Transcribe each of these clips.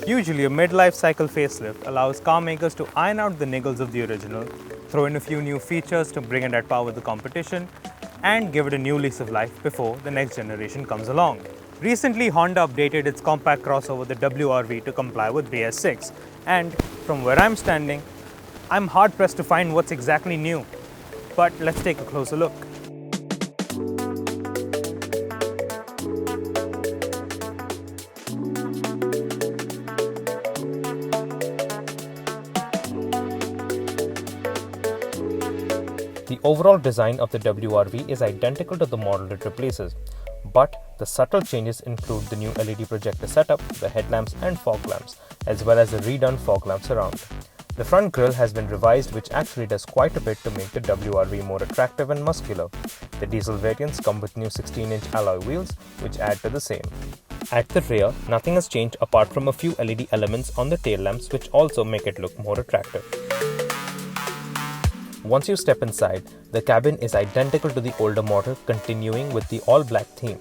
Usually, a mid-life cycle facelift allows car makers to iron out the niggles of the original, throw in a few new features to bring it at par with the competition, and give it a new lease of life before the next generation comes along. Recently, Honda updated its compact crossover, the WRV, to comply with BS6, and from where I'm standing, I'm hard-pressed to find what's exactly new. But let's take a closer look. The overall design of the WRV is identical to the model it replaces, but the subtle changes include the new LED projector setup, the headlamps and fog lamps, as well as the redone fog lamp surround. The front grille has been revised, which actually does quite a bit to make the WRV more attractive and muscular. The diesel variants come with new 16-inch alloy wheels, which add to the same. At the rear, nothing has changed apart from a few LED elements on the tail lamps, which also make it look more attractive. Once you step inside, the cabin is identical to the older model, continuing with the all-black theme.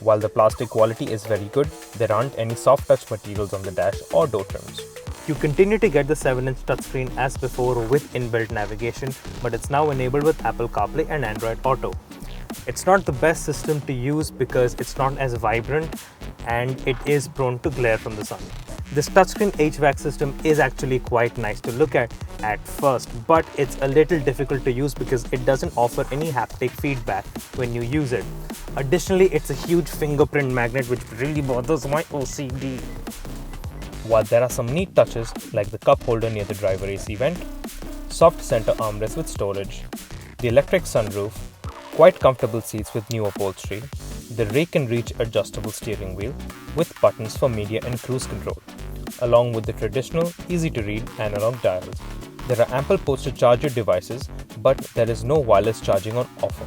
While the plastic quality is very good, there aren't any soft touch materials on the dash or door trims. You continue to get the 7-inch touchscreen as before with inbuilt navigation, but it's now enabled with Apple CarPlay and Android Auto. It's not the best system to use because it's not as vibrant and it is prone to glare from the sun. This touchscreen HVAC system is actually quite nice to look at first, but it's a little difficult to use because it doesn't offer any haptic feedback when you use it. Additionally, it's a huge fingerprint magnet which really bothers my OCD. While there are some neat touches like the cup holder near the driver AC vent, soft center armrest with storage, the electric sunroof, quite comfortable seats with new upholstery, the rake and reach adjustable steering wheel with buttons for media and cruise control, along with the traditional easy-to-read analog dials. There are ample ports to charge your devices, but there is no wireless charging on offer,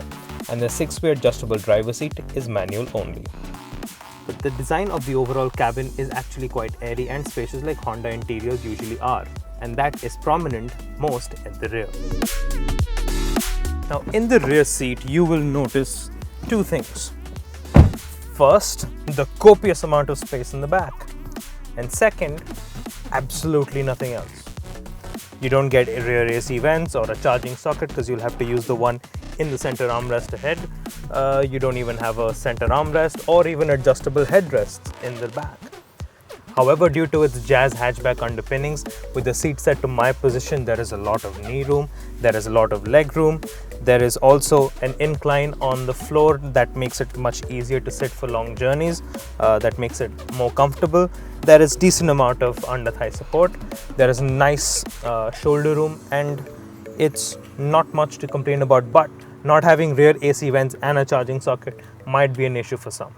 and the 6-way adjustable driver seat is manual only. But the design of the overall cabin is actually quite airy and spacious like Honda interiors usually are, and that is prominent most at the rear. Now in the rear seat, you will notice two things. First, the copious amount of space in the back, and second, absolutely nothing else. You don't get rear AC vents or a charging socket because you'll have to use the one in the center armrest ahead. You don't even have a center armrest or even adjustable headrests in the back. However, due to its jazz hatchback underpinnings, with the seat set to my position, there is a lot of knee room, there is a lot of leg room, there is also an incline on the floor that makes it much easier to sit for long journeys, that makes it more comfortable. There is decent amount of under thigh support, there is nice shoulder room, and it's not much to complain about, but not having rear AC vents and a charging socket might be an issue for some.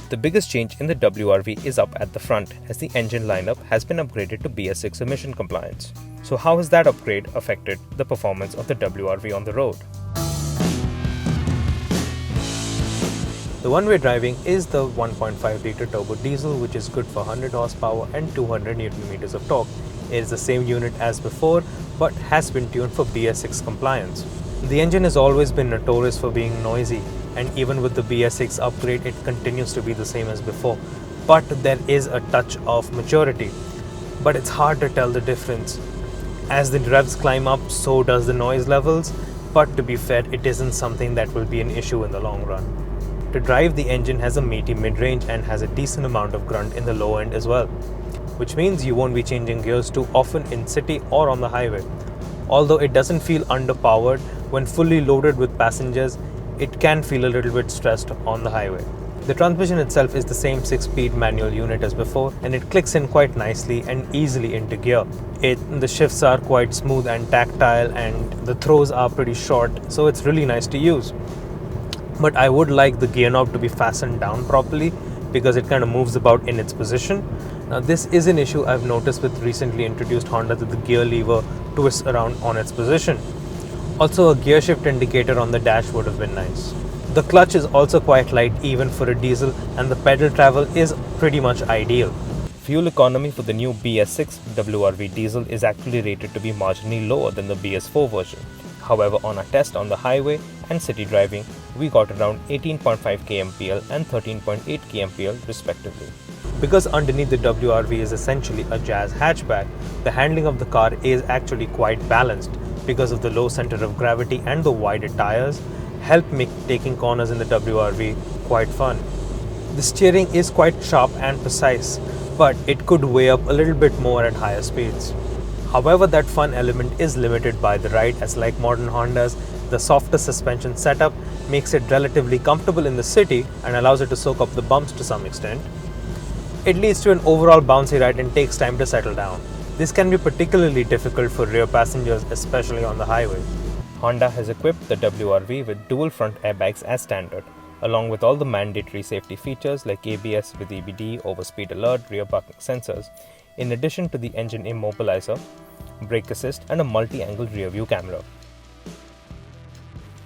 The biggest change in the WRV is up at the front, as the engine lineup has been upgraded to BS6 emission compliance. So how has that upgrade affected the performance of the WRV on the road? The one we're driving is the 1.5-litre turbo diesel, which is good for 100 horsepower and 200 Nm of torque. It is the same unit as before, but has been tuned for BS6 compliance. The engine has always been notorious for being noisy, and even with the BS6 upgrade, it continues to be the same as before. But there is a touch of maturity. But it's hard to tell the difference. As the revs climb up, so does the noise levels. But to be fair, it isn't something that will be an issue in the long run. To drive, the engine has a meaty mid-range and has a decent amount of grunt in the low end as well, which means you won't be changing gears too often in city or on the highway. Although it doesn't feel underpowered, when fully loaded with passengers, it can feel a little bit stressed on the highway. The transmission itself is the same 6-speed manual unit as before, and it clicks in quite nicely and easily into gear. The shifts are quite smooth and tactile, and the throws are pretty short, so it's really nice to use. But I would like the gear knob to be fastened down properly because it kind of moves about in its position. Now this is an issue I've noticed with recently introduced Honda, that the gear lever twists around on its position. Also, a gear shift indicator on the dash would have been nice. The clutch is also quite light even for a diesel, and the pedal travel is pretty much ideal. Fuel economy for the new BS6 WRV diesel is actually rated to be marginally lower than the BS4 version. However, on our test on the highway and city driving, we got around 18.5 kmpl and 13.8 kmpl respectively. Because underneath the WRV is essentially a jazz hatchback, the handling of the car is actually quite balanced because of the low center of gravity, and the wider tires help make taking corners in the WRV quite fun. The steering is quite sharp and precise, but it could weigh up a little bit more at higher speeds. However, that fun element is limited by the ride, as like modern Hondas, the softer suspension setup makes it relatively comfortable in the city and allows it to soak up the bumps to some extent. It leads to an overall bouncy ride and takes time to settle down. This can be particularly difficult for rear passengers, especially on the highway. Honda has equipped the WRV with dual front airbags as standard, along with all the mandatory safety features like ABS with EBD, overspeed alert, rear parking sensors, in addition to the engine immobilizer, brake assist, and a multi-angle rear view camera.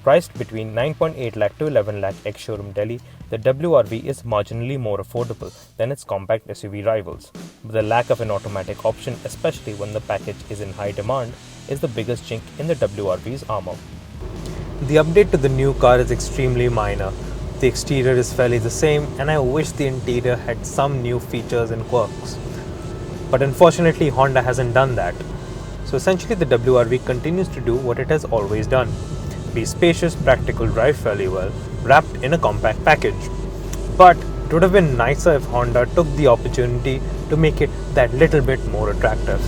Priced between 9.8 lakh to 11 lakh ex-showroom Delhi, the WRV is marginally more affordable than its compact SUV rivals, but the lack of an automatic option, especially when the package is in high demand, is the biggest chink in the WRV's armor. The update to the new car is extremely minor. The exterior is fairly the same, and I wish the interior had some new features and quirks. But unfortunately, Honda hasn't done that. So essentially, the WRV continues to do what it has always done: be spacious, practical, drive fairly well, wrapped in a compact package. But it would have been nicer if Honda took the opportunity to make it that little bit more attractive.